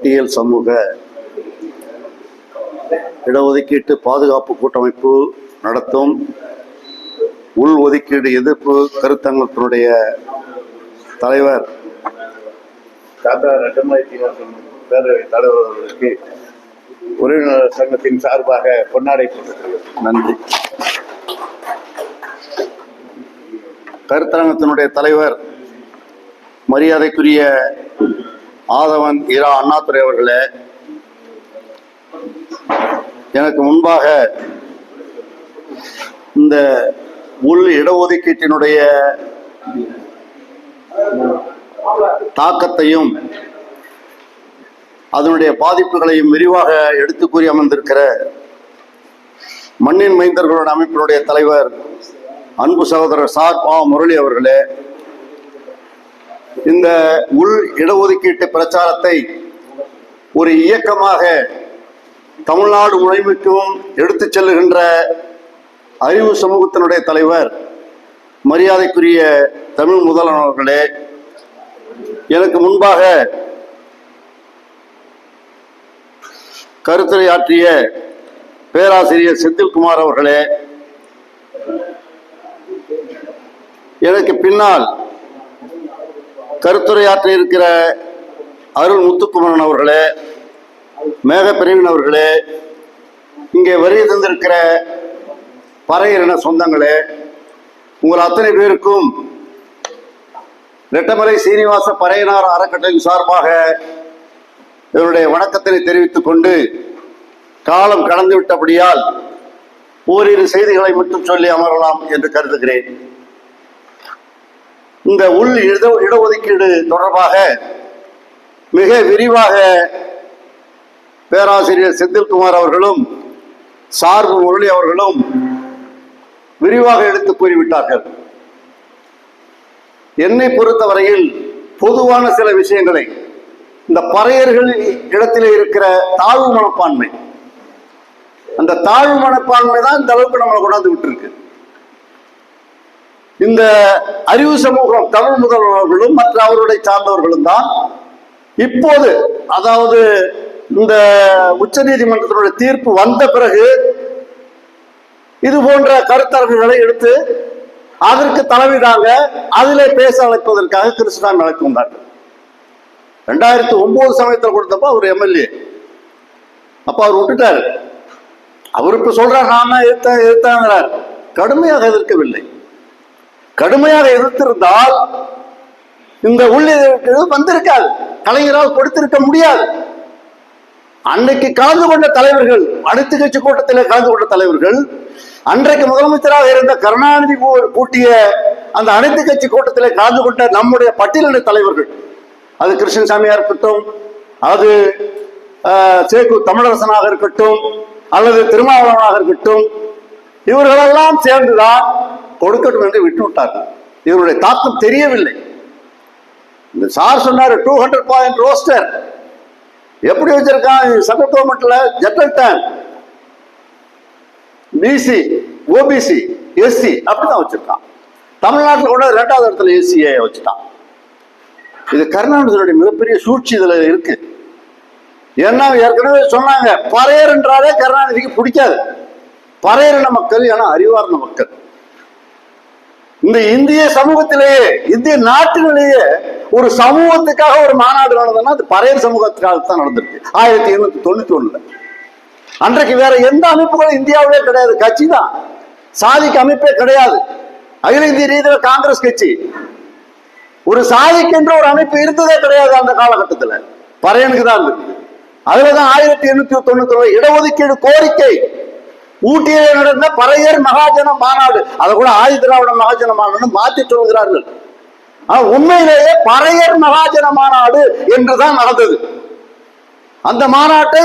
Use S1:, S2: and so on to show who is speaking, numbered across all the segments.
S1: பட்டியல் சமூக இடஒதுக்கீட்டு பாதுகாப்பு கூட்டமைப்பு நடத்தும் உள் ஒதுக்கீடு எதிர்ப்பு கருத்தரங்கத்தினுடைய தலைவர் பேரவைத் தலைவர் அவர்களுக்கு உறவினர் சங்கத்தின் சார்பாக பொன்னாடை போட்டிருக்கிறது. நன்றி. கருத்தரங்கத்தினுடைய தலைவர் மரியாதைக்குரிய ஆதவன் இரா அண்ணாதுரை அவர்களே, எனக்கு முன்பாக இந்த உள் இடஒதுக்கீட்டினுடைய தாக்கத்தையும் அதனுடைய பாதிப்புகளையும் விரிவாக எடுத்து கூறி அமர்ந்திருக்கிற மண்ணின் மைந்தர்களோட அமைப்பினுடைய தலைவர் அன்பு சகோதரர் சார் பா முரளி அவர்களே, இந்த உள் இடஒதுக்கீட்டு பிரச்சாரத்தை ஒரு இயக்கமாக தமிழ்நாடு முழுமைக்கும் எடுத்து செல்லுகின்ற அறிவு சமூகத்தினுடைய தலைவர் மரியாதைக்குரிய தமிழ் முதல்வர் அவர்களே, எனக்கு முன்பாக கருத்துரையாற்றிய பேராசிரியர் செந்தில்குமார் அவர்களே, எனக்கு பின்னால் கருத்துரையாற்ற இருக்கிற அருள் முத்துக்குமரன் அவர்களே, மேகப்பிரிவின் அவர்களே, இங்கே வருகை தந்திருக்கிற பறையரின சொந்தங்களே, உங்கள் அத்தனை பேருக்கும் ரெட்டமலை சீனிவாச பறையனார் அறக்கட்டளையின் சார்பாக இவருடைய வணக்கத்தினை தெரிவித்துக் கொண்டு, காலம் கடந்து விட்டபடியால் ஓரிரு செய்திகளை மட்டும் சொல்லி அமரலாம் என்று கருதுகிறேன். இந்த உள் இடஒதுக்கீடு தொடர்பாக மிக விரிவாக பேராசிரியர் செந்தில்குமார் அவர்களும் சார்பு முரளி அவர்களும் விரிவாக எடுத்து கூறிவிட்டார்கள். என்னை பொறுத்தவரையில் பொதுவான சில விஷயங்களை, இந்த பறையர்கள் இடத்திலே இருக்கிற தாழ்வு மனப்பான்மை, அந்த தாழ்வு மனப்பான்மை தான் இந்த அளவுக்கு நம்மளை கொண்டாந்து விட்டுருக்கு. இந்த அறிவு சமூகம் தமிழ் முதல்வர்களும் மற்ற அவருடைய சார்ந்தவர்களும் தான் இப்போது, அதாவது இந்த உச்ச நீதிமன்றத்தினுடைய தீர்ப்பு வந்த பிறகு இது போன்ற கருத்தரங்குகளை எடுத்து அதற்கு தலைமையிடாங்க அதிலே பேச அழைப்பதற்காக கிருஷ்ணசாமி அழைத்து வந்தார்கள். 2009 சமயத்தில் கொடுத்தப்ப அவர் எம்எல்ஏ, அப்ப அவர் விட்டுட்டாரு. அவர் இப்ப சொல்றார் நான் எதிர்த்தாங்கிறார். கடுமையாக எதிர்க்கவில்லை. கடுமையாக எதிர்த்திருந்தால் இந்த உள்ளிடு வந்திருக்காது, கலைஞரால் கொடுத்திருக்க முடியாது. அன்றைக்கு கலந்து கொண்ட தலைவர்கள், அனைத்து கட்சி கூட்டத்தில் கலந்து கொண்ட தலைவர்கள், அன்றைக்கு முதலமைச்சராக இருந்த கருணாநிதி கூட்டிய அந்த அனைத்து கட்சி கூட்டத்தில் கலந்து கொண்ட நம்முடைய பட்டியலின தலைவர்கள், அது கிருஷ்ணசாமியா இருக்கட்டும், அது சேக்கு தமிழரசனாக இருக்கட்டும், அல்லது திருமாவளவனாக இருக்கட்டும், இவர்களெல்லாம் சேர்ந்துதான் கொடுக்கட்டும் என்று விட்டு விட்டார்கள். இவருடைய தாக்கம் தெரியவில்லை. இந்த சார் சொன்னாரு 200 பாயிண்ட் ரோஸ்டர் எப்படி வச்சிருக்கான் சென்ட்ரல் கவர்மெண்ட்ல, ஜெனரல் டேன், பிசி, ஓபிசி, எஸ்சி அப்படிதான் வச்சிருக்கான். தமிழ்நாட்டில் கூட 2வது இடத்துல எஸ்சியை வச்சுட்டான். இது கருணாநிதியுடைய மிகப்பெரிய சூழ்ச்சி இதுல இருக்கு. ஏன்னா ஏற்கனவே சொன்னாங்க, பறையர் என்றாலே கருணாநிதிக்கு பிடிக்காது. பறையரின மக்கள் ஏன்னா அறிவார்ந்த மக்கள். இந்த இந்திய சமூகத்திலேயே, இந்திய நாட்டிலேயே ஒரு சமூகத்துக்காக ஒரு மாநாடு நடந்ததுன்னா அது பறையர் சமூகத்துக்காக தான் நடந்திருக்கு 1891. அன்றைக்கு வேற எந்த அமைப்புகளும் இந்தியாவிலே கிடையாது. கட்சி தான், சாதிக்கு அமைப்பே கிடையாது. அகில இந்திய ரீதியில் காங்கிரஸ் கட்சி, ஒரு சாதிக்கின்ற ஒரு அமைப்பு இருந்ததே கிடையாது அந்த காலகட்டத்தில். பறையனுக்கு தான் இருந்தது. அதுலதான் 1891 இடஒதுக்கீடு கோரிக்கை ஊட்டியிலே நடந்த பறையர் மகாஜன மாநாடு, அதை கூட ஆதி திராவிட மகாஜன மாநாடு மாற்றி சொல்கிறார்கள். உண்மையிலேயே பறையர் மகாஜன மாநாடு என்றுதான் நடந்தது. அந்த மாநாட்டை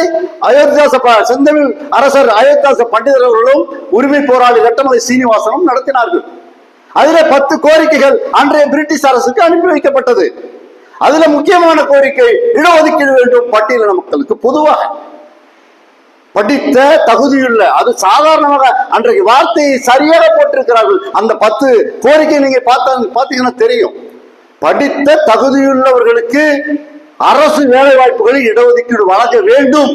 S1: அயோத்தியாச செந்தமிழ் அரசர் அயோத்தியாச பண்டிதர் அவர்களும் உரிமை போராளி ரெட்டமலை சீனிவாசனும் நடத்தினார்கள். அதுல 10 கோரிக்கைகள் அன்றைய பிரிட்டிஷ் அரசுக்கு அனுப்பி வைக்கப்பட்டது. அதுல முக்கியமான கோரிக்கை இடஒதுக்கீடு வேண்டும் பட்டியலின மக்களுக்கு. பொதுவாக படித்த தகுதியுள்ள, அது சாதாரணமாக அன்றைக்கு வார்த்தையை சரியாக போட்டிருக்கிறார்கள். அந்த 10 கோரிக்கை நீங்க பாத்தீங்கன்னா தெரியும். படித்த தகுதியுள்ளவர்களுக்கு அரசு வேலை வாய்ப்புகளில் இடஒதுக்கீடு வழங்க வேண்டும்.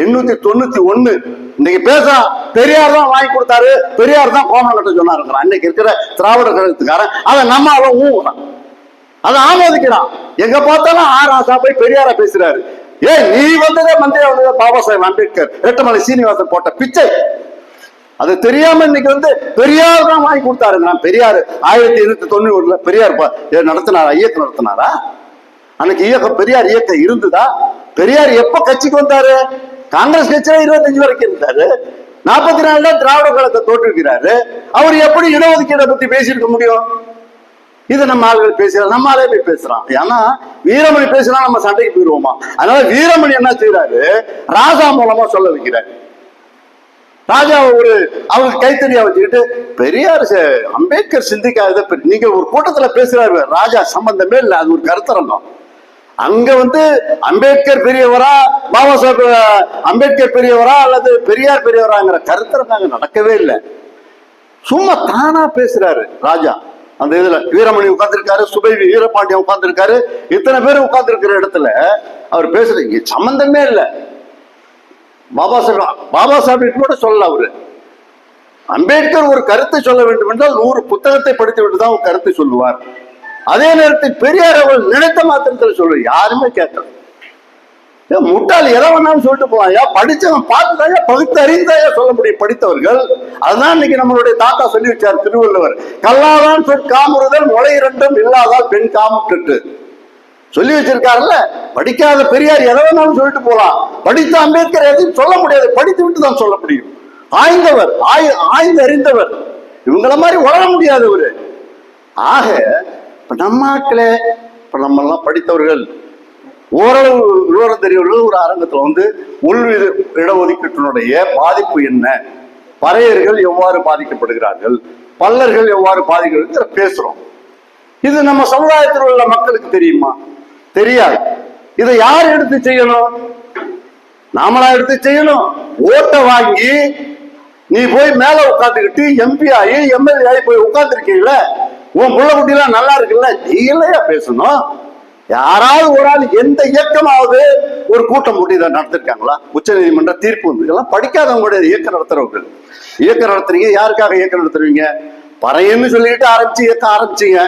S1: 891 இன்னைக்கு பேசுறான். பெரியார் தான் வாங்கி கொடுத்தாரு, பெரியார் தான் கோமணம் கட்ட சொன்னாரு. இன்னைக்கு இருக்கிற திராவிட கழகத்துக்காரன் அதை நம்ம ஊறான், அதை ஆமோதிக்கிறான். எங்க பார்த்தாலும் ராசா போய் பெரியார பேசுறாரு. நீ வந்ததே மந்திரியா வந்ததே பாபா சாஹேப் அம்பேத்கர், ரெட்டமலை சீனிவாசன் போட்ட பிச்சை. அது தெரியாம இன்னைக்கு பெரியார் தான் வாங்கி கொடுத்தாரு. பெரியார் 1891 பெரியார் நடத்தினாரா, இயக்கம் நடத்தினாரா? அன்னைக்கு இயக்கம் பெரியார் இயக்கம் இருந்துதா? பெரியார் எப்ப கட்சிக்கு வந்தாரு? காங்கிரஸ் கட்சியில 25 வரைக்கும் இருந்தாரு. 44 தான் திராவிட கழகத்தை தோற்றுக்கிறாரு. அவர் எப்படி இடஒதுக்கீடை பத்தி பேசியிருக்க முடியும்? இது நம்ம ஆளுகள் பேசுறாங்க, நம்ம ஆளே போய் பேசுறான். ஏன்னா வீரமணி பேசினா நம்ம சண்டைக்கு போயிருவோமா? அதனால வீரமணி என்ன செய்யறாரு, ராஜா மூலமா சொல்ல வைக்கிறாரு. ராஜா அவருக்கு கைத்தறியா வச்சுக்கிட்டு பெரியார் அம்பேத்கர் சிந்திக்காத நீங்க ஒரு கூட்டத்துல பேசுறாரு. ராஜா சம்பந்தமே இல்லை, அது ஒரு கருத்தரங்கம். அங்க அம்பேத்கர் பெரியவரா, பாபா சாஹேப் அம்பேத்கர் பெரியவரா அல்லது பெரியார் பெரியவராங்கிற கருத்தரங்கம் நடக்கவே இல்லை. சும்மா தானா பேசுறாரு ராஜா. அந்த இதுல வீரமணி உட்கார்ந்துருக்காரு, சுபைவி வீரபாண்டியன் உட்கார்ந்துருக்காரு, இத்தனை பேர் உட்கார்ந்து இருக்கிற இடத்துல அவர் பேசுறது சம்பந்தமே இல்லை. பாபா சாஹேப் கூட சொல்லல. அவரு அம்பேத்கர் ஒரு கருத்தை சொல்ல வேண்டும் என்றால் 100 புத்தகத்தை படித்து விட்டுதான் ஒரு கருத்தை சொல்லுவார். அதே நேரத்தில் பெரியார் அவர்கள் நினைத்த மாத்திரத்தில் சொல்லுவார். யாருமே கேட்கல. முட்டாள் எதை வேணாலும் சொல்லிட்டு போவாயா, படிச்சவன் பார்த்துதாயா, பகுத்து அறிந்தாயா சொல்ல முடியும் படித்தவர்கள். அதுதான் இன்னைக்கு நம்மளுடைய தாத்தா சொல்லி வச்சார் திருவள்ளுவர். கல்லாதான் காமுறுதல் முளை 2 இல்லாதால் பெண் காமுற்று சொல்லி வச்சிருக்காருல்ல. படிக்காத பெரியார் எதை வேணாலும் சொல்லிட்டு போலாம், படித்த அம்பேத்கர் எதையும் சொல்ல முடியாது, படித்து விட்டு தான் சொல்ல முடியும். ஆய்ந்தவர், ஆய்ந்து அறிந்தவர், இவங்கள மாதிரி வளர முடியாதவர். ஆக இப்ப நம்ம ஆட்களே, இப்ப நம்ம எல்லாம் படித்தவர்கள், ஓரளவு விவரம் தெரியவர்கள் ஒரு அரங்கத்துல உள் இடஒதுக்கீட்டினுடைய பாதிப்பு என்ன, பறையர்கள் எவ்வாறு பாதிக்கப்படுகிறார்கள், பல்லர்கள் எவ்வாறு பாதிக்கப்படுகிறது பேசுறோம். இது நம்ம சமுதாயத்தில் உள்ள மக்களுக்கு தெரியுமா? தெரியாது. இதை யார் எடுத்து செய்யணும்? நாமளா எடுத்து செய்யணும். ஓட்டை வாங்கி நீ போய் மேல உட்காந்துக்கிட்டு எம்பி ஆகி எம்எல்ஏ ஆகி போய் உட்காந்துருக்கீங்கள, உன் புள்ள குட்டிலாம் நல்லா இருக்குல்ல, நீ இல்லையா பேசணும்? யாராவது ஒரு ஆள், எந்த இயக்கமாவது ஒரு கூட்டம் போட்டு இதை நடத்திருக்காங்களா? உச்ச நீதிமன்ற தீர்ப்பு இதெல்லாம் படிக்காதவங்களுடைய இயக்கம் நடத்துறவர்கள். இயக்கம் நடத்துறீங்க, யாருக்காக இயக்கம் நடத்துறீங்க? பறையன்னு சொல்லிட்டு இயக்கம் ஆரம்பிச்சீங்க,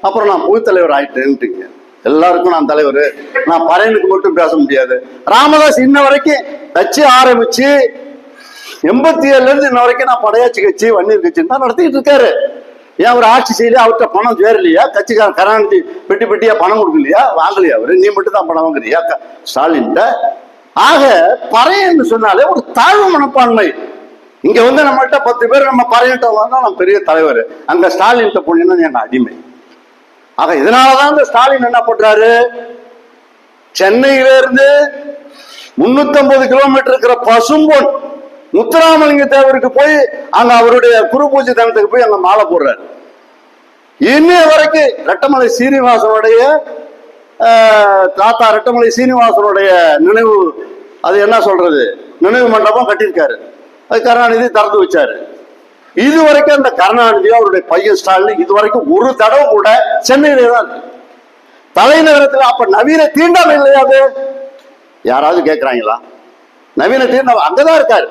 S1: அப்புறம் நான் பொது தலைவர் ஆயிட்டேன்ட்டீங்க. எல்லாருக்கும் நான் தலைவர், நான் பறையனுக்கு மட்டும் பேச முடியாது. ராமதாஸ் இன்ன வரைக்கும் கட்சி ஆரம்பிச்சு 87 இருந்து இன்ன வரைக்கும் நான் படையாட்சி கட்சி வன்னியர் கட்சின்னு தான் நடத்திட்டு இருக்காரு. ஏன் அவர் ஆட்சி செய்யலையா? அவர்கிட்ட பணம் சேரலையா? கட்சிக்கார கருணாநிதி பெட்டி பெட்டியா பணம் கொடுக்கலையா? வாங்கலையா? அவரு நீ மட்டும் தான் பணம் வாங்குறியா ஸ்டாலின்? ஆக பறையன்னு சொன்னாலே ஒரு தாழ்வு மனப்பான்மை. இங்க நம்மகிட்ட 10 பேர் நம்ம பறையிட்ட வந்தா நான் பெரிய தலைவர், அங்க ஸ்டாலின் போனீங்கன்னா எங்க அடிமை. ஆக இதனாலதான் இந்த ஸ்டாலின் என்ன பண்றாரு, சென்னையில இருந்து 350 கிலோமீட்டர் இருக்கிற பசும்பொன் முத்துராமலிங்க தேவருக்கு போய் அங்க அவருடைய குரு பூஜை தினத்துக்கு போய் அங்க மாலை போடுறாரு. இன்னைய வரைக்கும் ரெட்டமலை சீனிவாசனுடைய தாத்தா ரெட்டமலை சீனிவாசனுடைய நினைவு, அது என்ன சொல்றது, நினைவு மண்டபம் கட்டியிருக்காரு. அது கருணாநிதி திறந்து வச்சாரு. இது வரைக்கும் அந்த கருணாநிதி அவருடைய பையன் ஸ்டாலின் இது வரைக்கும் ஒரு தடவை கூட சென்னையிலே தான் இருக்கு, தலைநகரத்தில். அப்ப நவீன தீண்டாமை இல்லையா? அது யாராவது கேட்கிறாங்களா? நவீன தீண்டாமை அங்கதான் இருக்காரு.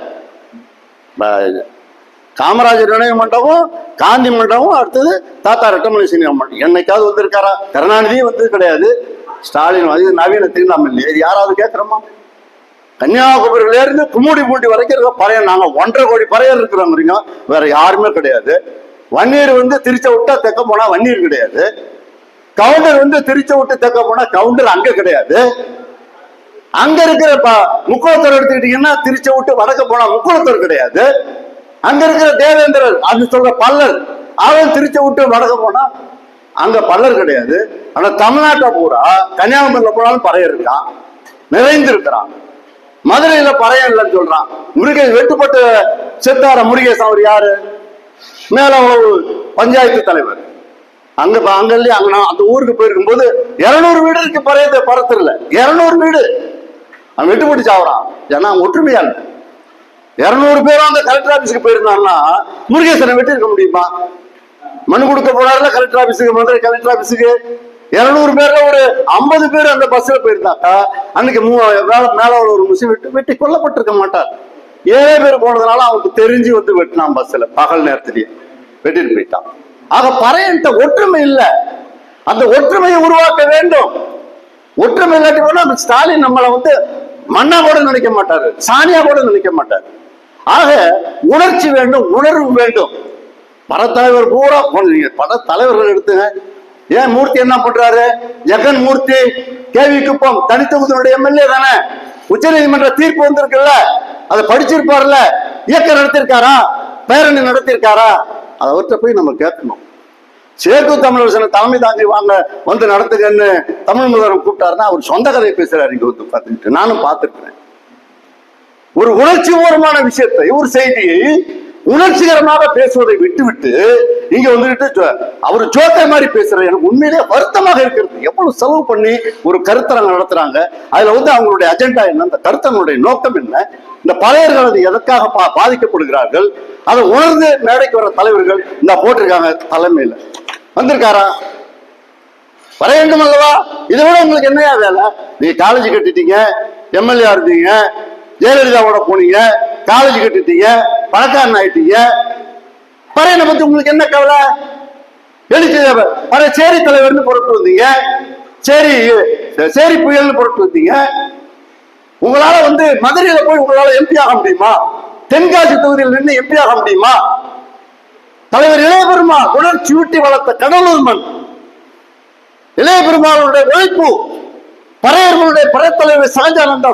S1: காமராஜர் நினைவு மண்டபம், காந்தி மண்டபம், அடுத்தது தாத்தா ரெட்டமலை சீனிவாசன் மண்டபம். என்னைக்காவது வந்திருக்காரா? கருணாநிதி வந்தது கிடையாது, ஸ்டாலின் வந்து நவீன தீண்டாமை இல்லையா? யாராவது கேட்கிறோமா? கன்னியாகுமரியில இருந்து கும்முடிப்பூண்டி வரைக்கும் இருக்க பறையன், நாங்க 1.5 கோடி பறையர் இருக்கிறோங்கிறீங்க, வேற யாருமே கிடையாது. வன்னியர் திருச்ச விட்டா தெக்க போனா வன்னியர் கிடையாது. கவுண்டர் திருச்ச விட்டு தெக்க போனா கவுண்டர் அங்க கிடையாது. அங்க இருக்கிற முக்குளத்தூர் எடுத்துக்கிட்டீங்கன்னா திருச்ச விட்டு வடக்க போனா முக்குளத்தூர் கிடையாது. அங்க இருக்கிற தேவேந்திரர் அது சொல்ற பல்லர், அவன் திருச்ச விட்டு வடக்க போனா அங்க பல்லர் கிடையாது. ஆனா தமிழ்நாட்டை பூரா கன்னியாகுமரியில போனாலும் பறையர் இருக்கான், நிறைந்திருக்கிறான். மதுரையில பறையன் இல்லைன்னு சொல்றான். வெட்டுப்பட்டு செத்தார முருகேசன் அவர் யாரு? மேலவளவு பஞ்சாயத்து தலைவர். அங்க அந்த ஊருக்கு போயிருக்கும் போது 200 வீடு இருக்கு பறையத்தை பரத்துல, 200 வீடு அவன் வெட்டுப்பட்டு சாவறான். ஏன்னா ஒற்றுமையா 200 பேரும் அந்த கலெக்டர் ஆபீஸுக்கு போயிருந்தான்னா முருகேசனை வெட்டி இருக்க முடியுமா? மனு கொடுக்க போனார்ல கலெக்டர் ஆபீஸுக்கு, மதுரை கலெக்டர் ஆபீஸுக்கு. 200 பேர்ல ஒரு 50 பேர் அந்த பஸ்ல போயிருந்தாக்கா அன்னைக்கு மேல ஒரு முஸ்லீம் வெட்டி கொல்லப்பட்டிருக்க மாட்டார். 7 பேர் போனதுனால அவனுக்கு தெரிஞ்சு வந்து வெட்டினான் பஸ்ல, பகல் நேரத்திலேயே வெட்டிட்டு போயிட்டான். ஆக பறையன்ட்ட ஒற்றுமை இல்லை. அந்த ஒற்றுமையை உருவாக்க வேண்டும். ஒற்றுமை இல்லாட்டி போனா ஸ்டாலின் நம்மளை வந்து மன்னா கூட நினைக்க மாட்டாரு, சானியா கூட நினைக்க மாட்டாரு. ஆக உணர்ச்சி வேண்டும், உணர்வு வேண்டும். பல தலைவர் பூரா பல தலைவர்கள் எடுத்துங்க. ஏன் மூர்த்தி என்ன பண்றாரு? ஜெகன் மூர்த்தி கேவி குப்பம் தனித்தொகுதியினுடைய எம்எல்ஏ தானே. உச்ச நீதிமன்ற தீர்ப்பு வந்திருக்குல்ல, அதை படிச்சிருப்பாருல்ல. இயக்கம் நடத்திருக்காரா? பேரணி நடத்திருக்காரா? அதை அவர்கிட்ட போய் நம்ம கேட்கணும். சேர்க்கு தமிழரசனை தலைமை தாங்கி வாங்க வந்து நடத்துங்கன்னு தமிழ் முதல்வர் கூப்பிட்டாருன்னா அவர் சொந்த கதையை பேசுறாரு. இங்க வந்து பார்த்துக்கிட்டு நானும் பார்த்துருக்கிறேன். ஒரு உணர்ச்சி பூர்வமான விஷயத்தை, ஒரு செய்தியை உணர்ச்சிகரமாக பேசுவதை விட்டுவிட்டு இங்க வந்துட்டு அவர் ஜோக்கை மாதிரி பேசுற எனக்கு உண்மையிலேயே வருத்தமாக இருக்கிறது. எவ்வளவு செலவு பண்ணி ஒரு கருத்தரங்க நடத்துறாங்க. அதுல வந்து அவங்களுடைய அஜெண்டா என்ன, அந்த கருத்தரங்களுடைய நோக்கம் என்ன, இந்த பழையர்கள் அது எதற்காக பாதிக்கப்படுகிறார்கள், அதை உணர்ந்து மேடைக்கு வர தலைவர்கள் இந்த போட்டிருக்காங்க. தலைமையில வந்திருக்காரா? வர வேண்டும் அல்லவா? இதை விட உங்களுக்கு என்னையா வேலை? நீங்க காலேஜ் கட்டிட்டீங்க, எம்எல்ஏ இருந்தீங்க, ஜெயலலிதாவோட போனீங்க, காலேஜ் கட்டிட்டீங்க, பணக்காரன் ஆயிட்டீங்க. பறையனை பத்தி உங்களுக்கு என்ன கவலை? எழுச்சி பழைய சேரி தலைவர்னு பொருட்டு வந்தீங்க, சேரி புயல்னு பொருட்டு வந்தீங்க. உங்களால வந்து மதுரையில போய் உங்களால எம்பி ஆக முடியுமா? தென்காசி தொகுதியில் நின்று எம்பி ஆக முடியுமா? தலைவர் இளைய பெருமாள் உணர்ச்சி ஊட்டி வளர்த்த கடலூர் மண், இளைய பெருமாளுடைய உழைப்பு, பறையர்களுடைய படைத்தலைவர் சகஜானந்தா,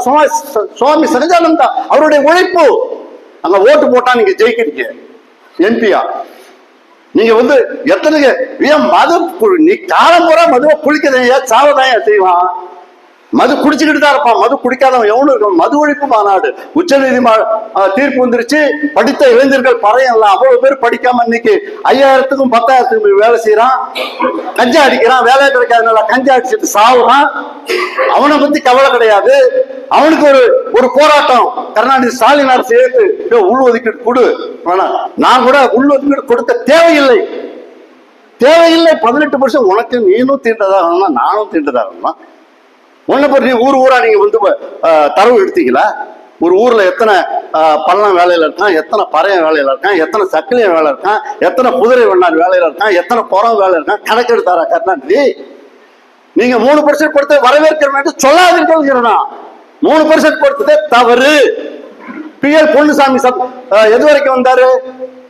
S1: சுவாமி சகஜானந்தா அவருடைய உழைப்பு. அங்க ஓட்டு போட்டா நீங்க ஜெயிக்கிறீங்க எம்பியா. நீங்க வந்து எத்தனை மது நீ காலம் பூரா மதுவை குளிக்கதையா சாவதாயா செய்வான். மது குடிச்சுக்கிட்டு தான் இருப்பான். மது குடிக்காதவன் எவனும் இருக்கும். மது ஒழிப்பு மாநாடு உச்ச நீதிமன்ற தீர்ப்பு வந்துருச்சு. படித்த இளைஞர்கள் பறையலாம். அவ்வளவு பேர் படிக்காம இன்னைக்கு 5000க்கும் 10,000க்கும் வேலை செய்யறான். கஞ்சா அடிக்கிறான். வேலை கிடைக்காதனால கஞ்சா அடிச்சுட்டு சாவுறான். அவனை பத்தி கவலை கிடையாது. அவனுக்கு ஒரு போராட்டம் கருணாநிதி ஸ்டாலின் அரசு ஏற்று உள் ஒதுக்கீடு கொடு. நான் கூட உள் ஒதுக்கீடு கொடுக்க தேவையில்லை. 18% உனக்கு நீனும் தீண்டதாகணும்னா நானும் தீண்டதாகணும்னா ஒன்ன பற்றி ஊரா நீங்க வந்து தரவு எடுத்தீங்களா? ஒரு ஊர்ல எத்தனை பள்ளம் வேலையில இருக்கான், எத்தனை பறையன் வேலையில இருக்கான், எத்தனை சக்கிலியன் வேலை இருக்கான், எத்தனை குதிரை வண்ணார் வேலையில இருக்கான், எத்தனை புறம் வேலை இருக்கான் கணக்கெடுத்தாரா கருணாநிதி? நீங்க 3% கொடுத்த வரவேற்கிறேன் சொல்லாதீர்கள். 3% கொடுத்ததே தவறு. PL பொன்னுசாமி எது வரைக்கும் வந்தாரு?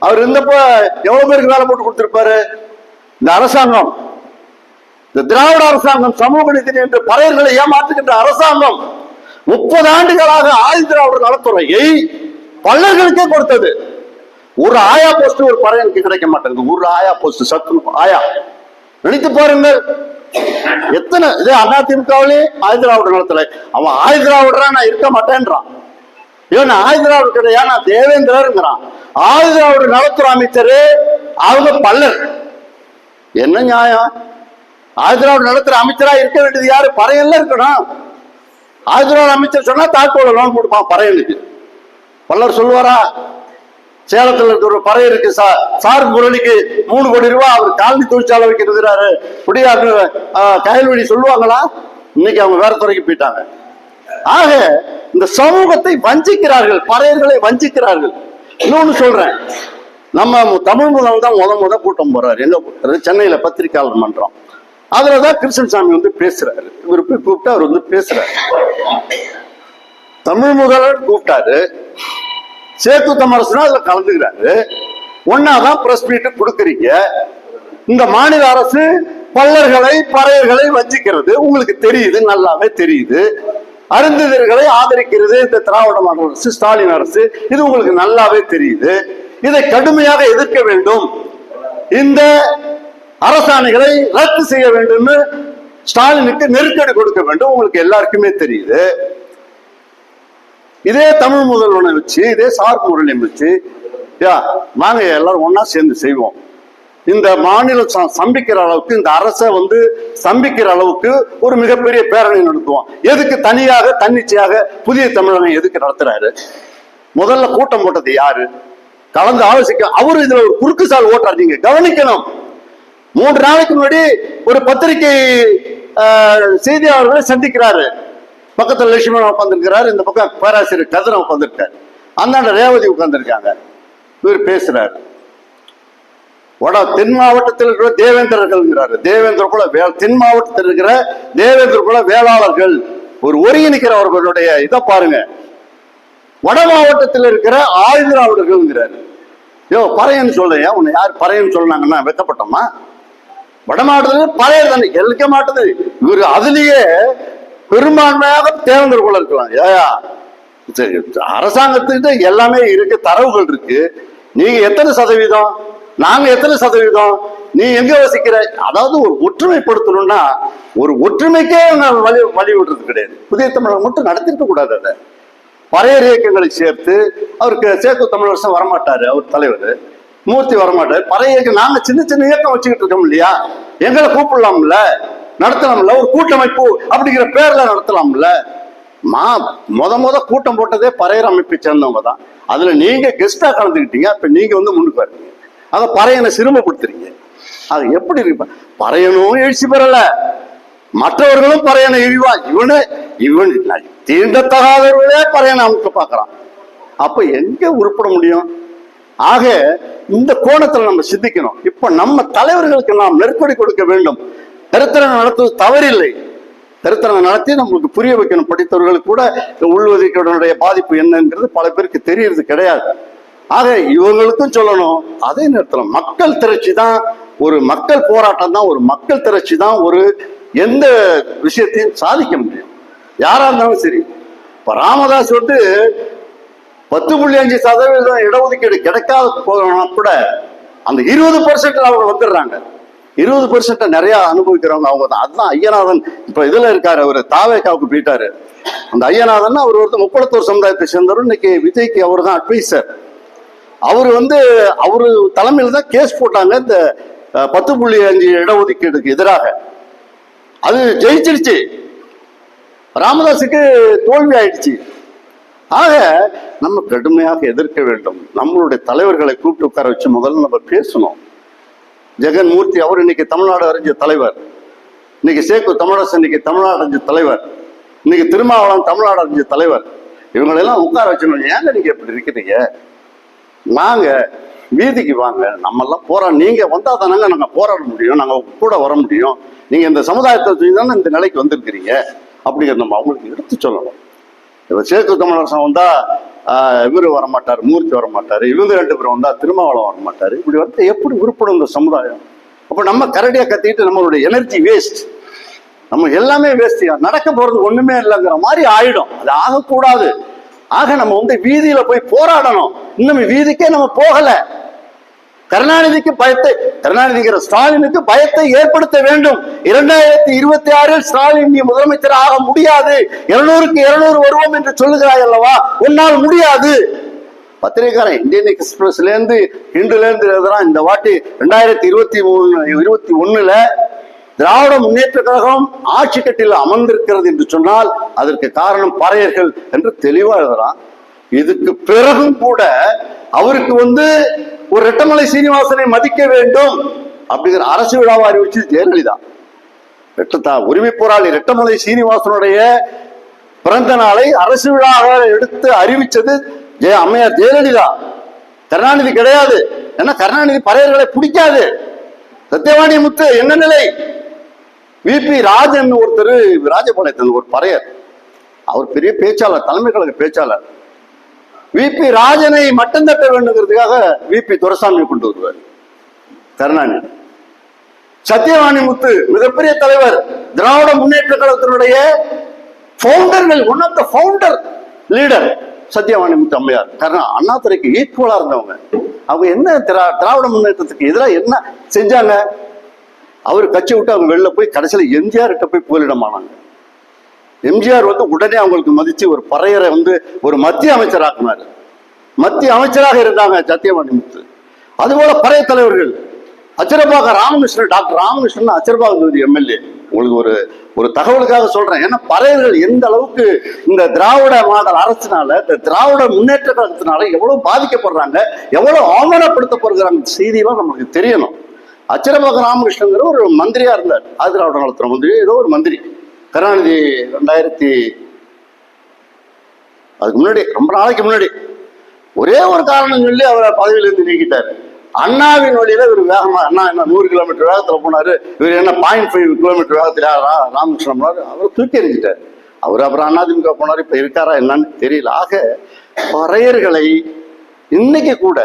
S1: அவர் இருந்தப்போ எவ்வளவு பேருக்கு வேலை போட்டு கொடுத்திருப்பாரு? இந்த அரசாங்கம், இந்த திராவிட அரசாங்கம், சமூக நீதி என்று பறையர்களை ஏமாற்றுகின்ற அரசாங்கம் 30 ஆண்டுகளாக ஆதி திராவிடர் நலத்துறையை பல்லர்களுக்கே கொடுத்தது. ஒரு ஆயா போஸ்ட் ஒரு பறையனுக்கு கிடைக்க மாட்டேங்குது. ஒரு ஆயா போஸ்ட் சத்து ஆயா நினைத்து பாருங்கள். எத்தனை இதே அதிமுகவிலே ஆதி திராவிடர் நலத்துறை அவன் ஆதி திராவிடரா நான் இருக்க மாட்டேன்றான். ஏன்னா ஆதி திராவிடர் கிடையாது, நான் தேவேந்திரங்கிறான். ஆதி திராவிடர் நலத்துறை அமைச்சர் அவங்க பல்லர். என்ன நியாயம்? ஆதிராவிட நலத்துறை அமைச்சரா இருக்க வேண்டியது யாரு? பறையன்ல இருக்கணும். ஆதிராவிட அமைச்சர் சொன்னா தாக்கோல லோன் கொடுப்பான் பறையனுக்கு. பல்லர் சொல்லுவாரா? சேலத்துல இருக்க ஒரு பறைய இருக்கு சார் முரளிக்கு 3 கோடி ரூபாய் அவர் காலனி தொழிற்சாலை வைக்கிறாரு முடியாது கயல்வெளி சொல்லுவாங்களா? இன்னைக்கு அவங்க வேற துறைக்கு போயிட்டாங்க. ஆக இந்த சமூகத்தை வஞ்சிக்கிறார்கள், பறையர்களை வஞ்சிக்கிறார்கள். இன்னொன்னு சொல்றேன், நம்ம தமிழ் முதல் தான் முத கூட்டம் போறாரு. எங்க போறாரு? சென்னையில பத்திரிகையாளர் மன்றம். அதுலதான் கிருஷ்ணசாமி வந்து பேசுறாரு. இவர் போய் கூப்பிட்டு அவர் வந்து பேசுறாரு. தமிழ் முதல்வர் கூப்பிட்டாரு, சேத்து தமிழரசனா அதுல கலந்துக்கிறாரு. ஒன்னாதான் பிரஸ் மீட் கொடுக்குறீங்க. இந்த மாநில அரசு பல்லர்களை பறையர்களை வஞ்சிக்கிறது உங்களுக்கு தெரியுது, நல்லாவே தெரியுது. அருந்ததியர்களை ஆதரிக்கிறது இந்த திராவிட மாடல் அரசு, ஸ்டாலின் அரசு, இது உங்களுக்கு நல்லாவே தெரியுது. இதை கடுமையாக எதிர்க்க வேண்டும். இந்த அரசாணைகளை ரத்து செய்ய வேண்டும், ஸ்டாலினுக்கு நெருக்கடி கொடுக்க வேண்டும், உங்களுக்கு எல்லாருக்குமே தெரியுது. இதே தமிழ் முதல்வனை வச்சு, இதே சார் முரளியை வச்சு வாங்க எல்லாரும் ஒன்னா சேர்ந்து செய்வோம். இந்த மாநிலம் சம்பிக்கிற அளவுக்கு, இந்த அரசை வந்து சம்பிக்கிற அளவுக்கு ஒரு மிகப்பெரிய பேரணி நடத்துவோம். எதுக்கு தனியாக தன்னிச்சையாக புதிய தமிழகம் எதுக்கு நடத்துறாரு? முதல்ல கூட்டம் போட்டது யாரு? கலந்து ஆலோசிக்க. அவரு இதுல ஒரு குறுக்கு சால் ஓட்டுறாரு. நீங்க கவனிக்கணும். 3 நாளைக்கு முன்னாடி ஒரு பத்திரிகை செய்தியாளர்களை சந்திக்கிறாரு. பக்கத்துல லட்சுமணன் உட்காந்துருக்கிறாரு, இந்த பக்கம் பேராசிரியர் கதிரன் உட்காந்துருக்காரு, அந்தாண்ட ரேவதி உட்காந்துருக்காங்க. இவர் பேசுறாரு, தென் மாவட்டத்தில் இருக்கிற தேவேந்திரர்கள், தேவேந்திர குல தென் மாவட்டத்தில் இருக்கிற தேவேந்திர குல வேளாளர்கள் ஒரு ஒருங்கிணைக்கிறவர்களுடைய இதை பாருங்க. வட மாவட்டத்தில் இருக்கிற ஆயுதிராவிடர்கள். பறையன்னு சொல்லையா, உன்னை யார் பறையன்னு சொன்னாங்கன்னா வெக்கப்பட்டோமா? வட மாவட்டத்தில் பறைய தானே இருக்க மாட்டது. இவரு அதுலயே பெரும்பான்மையாக தேவேந்திர குல இருக்கலாம். ஏயா அரசாங்கத்துக்கிட்ட எல்லாமே இருக்கு, தரவுகள் இருக்கு. நீங்க எத்தனை சதவீதம், நாங்க எத்தனை சதவீதம், நீ எங்க வசிக்கிற? அதாவது ஒரு ஒற்றுமைப்படுத்தணும்னா ஒரு ஒற்றுமைக்கே வழி விடுறது கிடையாது. புதிய தமிழகம் மட்டும் நடத்திருக்க கூடாது. அதை பறையர் இயக்கங்களை சேர்த்து அவருக்கு சேக்கு தமிழரசன் வரமாட்டாரு, அவர் தலைவர் மூர்த்தி வரமாட்டாரு. பறைய இயக்கம் நாங்க சின்ன சின்ன இயக்கம் வச்சுக்கிட்டு இருக்கோம் இல்லையா, எங்களை கூப்பிடலாம்ல, நடத்தலாம்ல, ஒரு கூட்டமைப்பு அப்படிங்கிற பேர்ல நடத்தலாம்ல. முத கூட்டம் போட்டதே பறையர் அமைப்பை சேர்ந்தவங்க தான். அதுல நீங்க கெஸ்டா கலந்துக்கிட்டீங்க. அப்ப நீங்க முன்னுக்கு வரீங்க, அத பறையனை சிறுமப்படுத்துறீங்க. அது எப்படி இருக்கு? பறையனும் எழுச்சி பெறல, மற்றவர்களும் பறையனை இழிவா, இவன் தீண்டத்தகாதவர்களே பறையனை அமைக்க பார்க்கறான். அப்ப எங்க உருப்பட முடியும்? ஆக இந்த கோணத்துல நம்ம சிந்திக்கணும். இப்ப நம்ம தலைவர்களுக்கு நாம் நெருக்கடி கொடுக்க வேண்டும். கருத்தரங்கு நடத்துவது தவறில்லை, கருத்தரங்கு நடத்தி நம்மளுக்கு புரிய வைக்கணும். படித்தவர்களுக்கு கூட உள்ஒதுக்கீடுடைய பாதிப்பு என்னங்கிறது பல பேருக்கு தெரியறது கிடையாது. ஆக இவங்களுக்கும் சொல்லணும். அதே நேரத்தில் மக்கள் திரட்சி தான், ஒரு மக்கள் போராட்டம் தான், ஒரு மக்கள் திரட்சி தான் ஒரு எந்த விஷயத்தையும் சாதிக்க முடியும். யாரா இருந்தாலும் சரி. இப்ப ராமதாஸ் 10.5% இடஒதுக்கீடு கிடைக்காத போனா கூட அந்த 20% அவங்க வந்துடுறாங்க. 20% நிறைய அனுபவிக்கிறவங்க அவங்க தான். அதுதான் ஐயநாதன் இப்ப இதுல இருக்காரு, அவரு தாவேக்காவுக்கு போயிட்டாரு. அந்த ஐயநாதன் அவர் முப்பலத்தூர் சமுதாயத்தை சேர்ந்தவர். இன்னைக்கு விஜய்க்கு அவர் தான் அட்வைசர். அவரு அவரு தலைமையில் தான் கேஸ் போட்டாங்க இந்த 10.5 இடஒதுக்கீடுக்கு எதிராக. அது ஜெயிச்சிருச்சு, ராமதாஸுக்கு தோல்வி ஆயிடுச்சு. ஆக நம்ம கடுமையாக எதிர்க்க வேண்டும். நம்மளுடைய தலைவர்களை கூப்பிட்டு உட்கார வச்சு முதல்ல நம்ம பேசணும். ஜெகன்மூர்த்தி அவர் இன்னைக்கு தமிழ்நாடு அறிஞ்ச தலைவர், இன்னைக்கு சேக்கு தமிழரசன் இன்னைக்கு தமிழ்நாடு அறிஞ்ச தலைவர், இன்னைக்கு திருமாவளவன் தமிழ்நாடு அறிஞ்ச தலைவர். இவங்களெல்லாம் உட்கார வச்சணும். ஏங்க நீங்க எப்படி இருக்கிறீங்க? நாங்க வீதிக்கு வாங்க, நம்ம எல்லாம் போராட, நீங்க வந்தா தானங்க நாங்க போராட முடியும், நாங்க கூட வர முடியும். நீங்க இந்த சமுதாயத்தை தானே இந்த நிலைக்கு வந்திருக்கிறீங்க அப்படிங்கிற நம்ம அவங்களுக்கு எடுத்து சொல்லணும். இப்ப சேக்கு தமிழரசன் வந்தா இவரு வரமாட்டாரு, மூர்த்தி வரமாட்டாரு, இவங்க 2 பேரும் வந்தா திருமாவளவன் வரமாட்டாரு. இப்படி வந்து எப்படி உருப்படும் இந்த சமுதாயம்? அப்ப நம்ம கரடியா கத்திட்டு நம்மளுடைய எனர்ஜி வேஸ்ட், நம்ம எல்லாமே வேஸ்ட், நடக்க போறது ஒண்ணுமே இல்லைங்கிற மாதிரி ஆயிடும். அது ஆகக்கூடாது. ஆக நம்ம வீதியில போய் போராடணும். இன்னும் வீதிக்கே நம்ம போகல. கருணாநிதிக்கு பயத்தை, கருணாநிதிங்கிற ஸ்டாலினுக்கு பயத்தை ஏற்படுத்த வேண்டும். 2026 ஸ்டாலின் நீ முதலமைச்சர் ஆக முடியாது, 200க்கு 200 வருவோம் என்று சொல்லுகிறாய் அல்லவா, உன்னால் முடியாது. பத்திரிகைக்காரன் இந்தியன் எக்ஸ்பிரஸ்ல இருந்து ஹிந்துல இருந்து எழுதுறான், இந்த வாட்டி 2021 திராவிட முன்னேற்ற கழகம் ஆட்சி கட்டில் அமர்ந்திருக்கிறது என்று சொன்னால் அதற்கு காரணம் பறையர்கள் என்று தெளிவா எழுதுறான். இதுக்கு பிறகும் கூட அவருக்கு ஒரு ரெட்டமலை சீனிவாசனை மதிக்க வேண்டும் அப்படிங்கிற அரசு விழாவை அறிவிச்சு ஜெயலலிதா. உரிமை போராளி ரெட்டமலை சீனிவாசனுடைய பிறந்த நாளை அரசு விழாவாக எடுத்து அறிவிச்சது அம்மையார் ஜெயலலிதா, கருணாநிதி கிடையாது. ஏன்னா கருணாநிதி பறையர்களை பிடிக்காது. சத்தியவாணி முத்து என்ன நிலை? விபி ராஜன் ஒருத்தர், ராஜபாளையத்தில் ஒரு பறையர், அவர் பெரிய பேச்சாளர், தலைமை கழக பேச்சாளர். விபி ராஜனை மட்டம் தட்ட வேண்டுங்கிறதுக்காக விபி துரைசாமி கொண்டு வருவார் கருணாநிதி. சத்தியவாணி முத்து மிகப்பெரிய தலைவர், திராவிட முன்னேற்ற கழகத்தினுடைய ஃபவுண்டர்கள், one of the founder leader Sathyavani Muthu அம்மையார். அண்ணாதுரைக்கு ஈக்குவலா இருந்தவங்க. அவங்க என்ன திராவிட முன்னேற்றத்துக்கு எதிராக என்ன செஞ்சாங்க? அவர் கட்சி விட்டு அவங்க வெளில போய் கடைசியில் எம்ஜிஆர் கிட்ட போய் போலிடமானாங்க. எம்ஜிஆர் உடனே அவங்களுக்கு மதிச்சு ஒரு பறையரை ஒரு மத்திய அமைச்சராக்குனாரு. மத்திய அமைச்சராக இருந்தாங்க சத்தியவாணி முத்து. அதுபோல பறைய தலைவர்கள் அச்சரபாக ராமகிருஷ்ணன், டாக்டர் ராமகிருஷ்ணன் அச்சரபாக தொகுதி எம்எல்ஏ. உங்களுக்கு ஒரு தகவலுக்காக சொல்றேன். ஏன்னா பறையர்கள் எந்த அளவுக்கு இந்த திராவிட மாடல் அரசினால, இந்த திராவிட முன்னேற்ற கழகத்தினால எவ்வளவு பாதிக்கப்படுறாங்க, எவ்வளவு அவமானப்படுத்தப்படுகிறாங்க, செய்தியெல்லாம் நமக்கு தெரியணும். அச்சரபாக்கம் ராமகிருஷ்ணங்கிற ஒரு மந்திரியா இருந்தார், ஆதிராவிட நலத்துறை மந்திரி, ஏதோ ஒரு மந்திரி. கருணாநிதி 2000 அதுக்கு முன்னாடி, ரொம்ப நாளைக்கு முன்னாடி ஒரே ஒரு காரணம் சொல்லி அவரை பதவியிலிருந்து நீக்கிட்டாரு. அண்ணாவின் வழியில இவர் வேகமா, அண்ணா என்ன 100 கிலோமீட்டர் வேகத்துல போனாரு, இவர் என்ன 0.5 கிலோமீட்டர் வேகத்துல ராமகிருஷ்ணன் போனாரு, அவர் தூக்கி எறிஞ்சிட்டார். அவர் அப்புறம் அதிமுக போனாரு, இப்ப இருக்காரா என்னன்னு தெரியல. ஆக பறையர்களை இன்னைக்கு கூட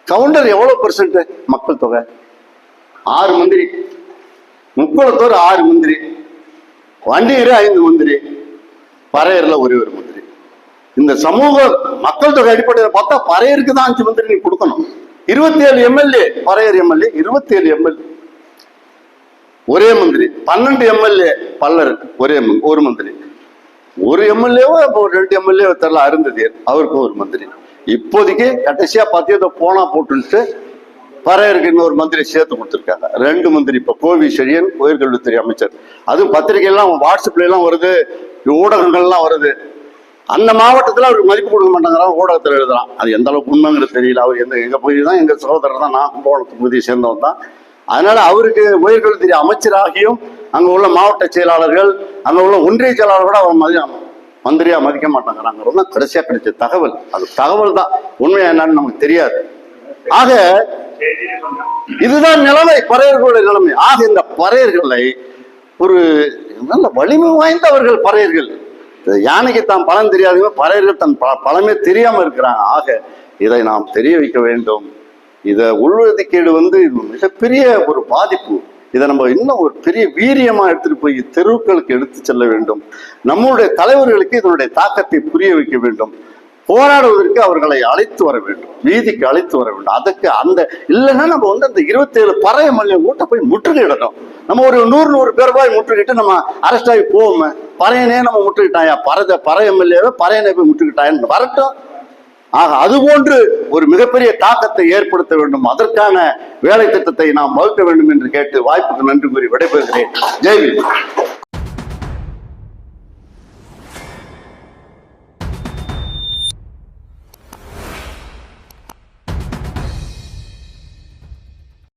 S1: கவுண்டர் எவ்வளவு பெர்சென்ட் மக்கள் தொகை? 6 மந்திரி, முக்குளத்தோர் 6 மந்திரி, வண்டியூர் 5 மந்திரி, பறையர்ல ஒரே ஒரு மந்திரி. இந்த சமூக மக்கள் தொகை அடிப்படையில் பார்த்தா பறையருக்கு தான் 5 மந்திரி நீ கொடுக்கணும். 27 எம்எல்ஏ பறையர் எம்எல்ஏ, 27 எம்எல்ஏ ஒரே மந்திரி, 12 எம்எல்ஏ பல்லர் ஒரு மந்திரி, ஒரு எம்எல்ஏவோ இப்போ 2 எம்எல்ஏ தெரியல, அருந்ததியர் அவருக்கு ஒரு மந்திரி. இப்போதைக்கு கடைசியா பத்தியத்தை போனா போட்டுட்டு பறையருக்கு இன்னொரு மந்திரி சேர்த்து கொடுத்துருக்காங்க, 2 மந்திரி. இப்ப கோவி செழியன் உயர்கல்வித்துறை அமைச்சர், அதுவும் பத்திரிகை எல்லாம் வாட்ஸ்அப்ல எல்லாம் வருது, ஊடகங்கள்லாம் வருது. அந்த மாவட்டத்தில் அவருக்கு மதிப்பு கொடுக்க மாட்டேங்கிறாங்க, ஊடகத்தில் எழுதுறான். அது எந்த அளவுக்கு உண்மைங்கிறது தெரியல. அவர் எங்க போய் தான், எங்க சகோதரர் தான், நான் கும்பகோணம் தொகுதியை சேர்ந்தவன் தான். அதனால அவருக்கு உயர்கல்வித்துறை அமைச்சராகியும் அங்க உள்ள மாவட்ட செயலாளர்கள், அங்க உள்ள ஒன்றிய செயலாளர் கூட அவர் மந்திரியா மதிக்க மாட்டாங்கிறாங்க. கடைசியா கிடைச்ச தகவல், அது தகவல் தான், உண்மையா என்னன்னு நமக்கு தெரியாது. ஆக இதுதான் நிலைமை, பறையர்களுடைய நிலைமை. ஆக இந்த பறையர்களை ஒரு நல்ல வலிமை வாய்ந்தவர்கள் பறையர்கள். யானைக்கு தான் பலம் தெரியாதவங்க பறையர்கள் தன் பலமே தெரியாம இருக்கிறாங்க. ஆக இதை நாம் தெரிய வைக்க வேண்டும். இதை உள்ஒதுக்கீடு இது மிகப்பெரிய ஒரு பாதிப்பு. இதை நம்ம இன்னும் ஒரு பெரிய வீரியமா எடுத்துட்டு போய் தெருக்களுக்கு எடுத்து செல்ல வேண்டும். நம்மளுடைய தலைவர்களுக்கு இதனுடைய தாக்கத்தை புரிய வைக்க வேண்டும். போராடுவதற்கு அவர்களை அழைத்து வர வேண்டும், வீதிக்கு அழைத்து வர வேண்டும். அதுக்கு அந்த இல்லைன்னா நம்ம அந்த 27 பறைய மல்லியம் கூட்ட போய் முற்றுகையிடணும். நம்ம ஒரு 100 பேர் போய் முற்றுகிட்டு நம்ம அரெஸ்ட் ஆகி போவோமே, பறையனே நம்ம முற்றுகிட்டாயா, பறைய எம்எல்ஏவை பறையனை போய் முற்றுகிட்டாயன்னு வரட்டும். ஆக அதுபோன்று ஒரு மிகப்பெரிய தாக்கத்தை ஏற்படுத்த வேண்டும். அதற்கான வேலை திட்டத்தை நாம் வகுக்க வேண்டும் என்று கேட்டு வாய்ப்புக்கு நன்றி கூறி விடைபெறுகிறேன். ஜெய்ஹிந்த்.